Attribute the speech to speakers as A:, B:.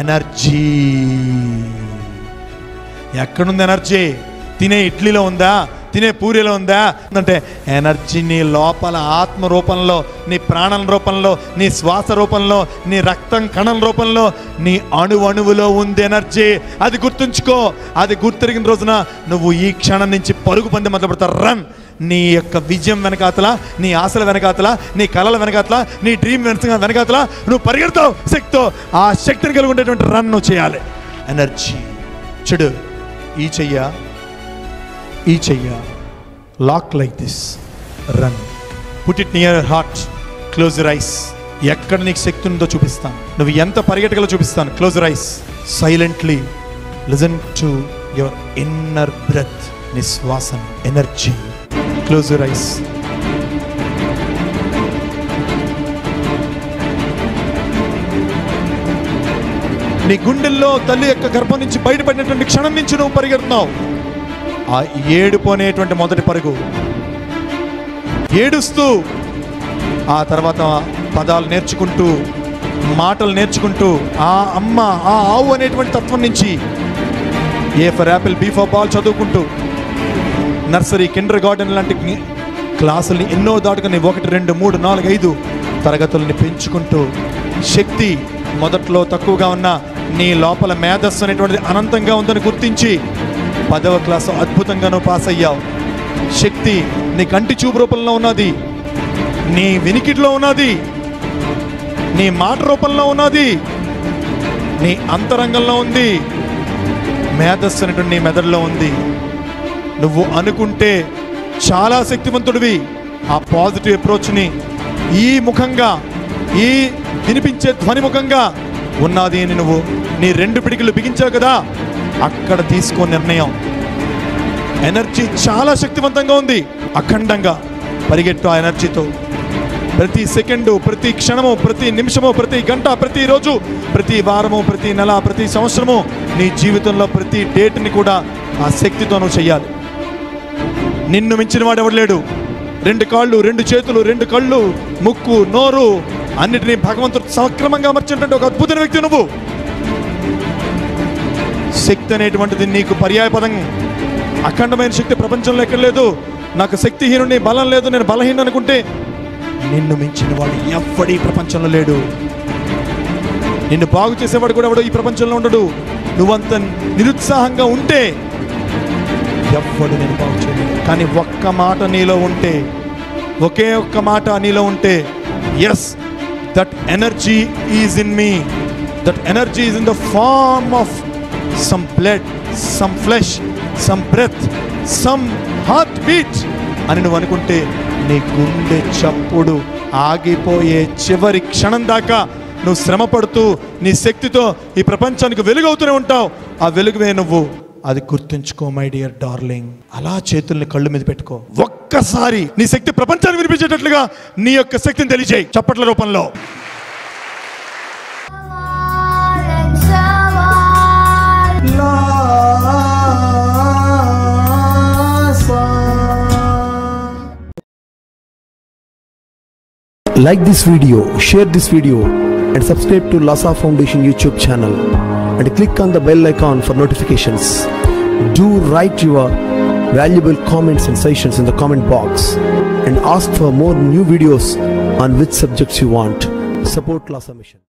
A: Energy. ఎక్కడుంది energy? తినే ఇడ్లీలో ఉందా? తినే పూరిలో ఉందా? అంటే ఎనర్జీ నీ లోపల ఆత్మ రూపంలో, నీ ప్రాణం రూపంలో, నీ శ్వాస రూపంలో, నీ రక్తం కణం రూపంలో, నీ అణువులో ఉంది ఎనర్జీ. అది గుర్తుంచుకో. అది గుర్తిరిగిన రోజున నువ్వు ఈ క్షణం నుంచి పరుగు పందెం మొదలు పెడతావు. రన్. నీ యొక్క విజయం వెనకాతల, నీ ఆశల వెనకాతల, నీ కళల వెనకాతల, నీ డ్రీమ్ వెనకాతల నువ్వు పరిగెడతావు శక్తితో. ఆ శక్తిని కలిగి ఉండేటువంటి రన్ నువ్వు చేయాలి. ఎనర్జీ. చెడు ఈ చెయ్య lock like this. Run. Put it near heart. Close your eyes. ఎక్కడ నీకు శక్తి ఉందో చూపిస్తాను. నువ్వు ఎంత పరిగెట్టగలో చూపిస్తాను. Close your eyes. Silently listen to your inner breath. నీ శ్వాసను. ఎనర్జీ. Close your eyes. నీ గుండెల్లో తల్లి యొక్క గర్భం నుంచి బయటపడినటువంటి క్షణం నుంచి నువ్వు పరిగెడుతున్నావు. ఆ ఏడుపోనేటువంటి మొదటి పరుగు. ఏడుస్తూ ఆ తర్వాత పదాలు నేర్చుకుంటూ, మాటలు నేర్చుకుంటూ, ఆ అమ్మ, ఆ ఆవు అనేటువంటి తత్వం నుంచి A for apple, B for ball చదువుకుంటూ, నర్సరీ, కిండర్ గార్డెన్ లాంటి క్లాసుల్ని ఎన్నో దాటుకుని 1, 2, 3, 4, 5 తరగతుల్ని పెంచుకుంటూ, శక్తి మొదట్లో తక్కువగా ఉన్న నీ లోపల మేధస్సు అనేటువంటిది అనంతంగా ఉందని గుర్తించి 10వ క్లాసు అద్భుతంగా నువ్వు పాస్ అయ్యావు. శక్తి నీ కంటి చూపు రూపంలో ఉన్నది, నీ వినికిడిలో ఉన్నది, నీ మాట రూపంలో ఉన్నది, నీ అంతరంగంలో ఉంది. మేధస్సు అనేటువంటి నీ మెదడులో ఉంది. నువ్వు అనుకుంటే చాలా శక్తివంతుడివి. ఆ పాజిటివ్ అప్రోచ్ని ఈ ముఖంగా, ఈ వినిపించే ధ్వని ముఖంగా ఉన్నది అని నువ్వు నీ 2 పిడికిలు బిగించావు కదా, అక్కడ తీసుకో నిర్ణయం. ఎనర్జీ చాలా శక్తివంతంగా ఉంది. అఖండంగా పరిగెట్టు ఆ ఎనర్జీతో. ప్రతి సెకండు, ప్రతి క్షణము, ప్రతి నిమిషము, ప్రతి గంట, ప్రతిరోజు, ప్రతి వారము, ప్రతి నెల, ప్రతి సంవత్సరము, నీ జీవితంలో ప్రతి డేట్ని కూడా ఆ శక్తితో నువ్వు చెయ్యాలి. నిన్ను మించిన వాడు ఎవడు లేడు. 2 కాళ్ళు, 2 చేతులు, 2 కళ్ళు, ముక్కు, నోరు అన్నిటినీ భగవంతుడు సక్రమంగా అమర్చినటువంటి ఒక అద్భుతమైన వ్యక్తి నువ్వు. శక్తి అనేటువంటిది నీకు పర్యాయ పదం. అఖండమైన శక్తి ప్రపంచంలో ఎక్కడ లేదు. నాకు శక్తిహీనుని, బలం లేదు, నేను బలహీన అనుకుంటే నిన్ను మించిన వాడు ఎవ్వడీ ప్రపంచంలో లేడు. నిన్ను బాగు చేసేవాడు కూడా ఎవడో ఈ ప్రపంచంలో ఉండడు. నువ్వంత నిరుత్సాహంగా ఉంటే ఎవ్వడు నేను బాగు చేయలేడు. కానీ ఒక్క మాట నీలో ఉంటే, ఒకే ఒక్క మాట నీలో ఉంటే, yes, that energy is in me. That energy is in the form of some blood, some flesh, some breath, some heartbeat అని నువ్వు అనుకుంటే నీ గుండె చప్పుడు ఆగిపోయే చివరి క్షణం దాకా నువ్వు శ్రమ పడుతూ నీ శక్తితో ఈ ప్రపంచానికి వెలుగవుతూనే ఉంటావు. ఆ వెలుగువే నువ్వు. అది గుర్తుంచుకో మై డియర్ డార్లింగ్. అలా చేతుల్ని కళ్ళు మీద పెట్టుకో. ఒక్కసారి నీ శక్తి ప్రపంచానికి వినిపించేటట్లుగా నీ యొక్క శక్తిని తెలియజేయి చప్పట్ల రూపంలో.
B: Like this video, share this video and subscribe to Lhasa Foundation YouTube channel and click on the bell icon for notifications. Do write your valuable comments and suggestions in the comment box and ask for more new videos on which subjects you want. Support Lhasa Mission.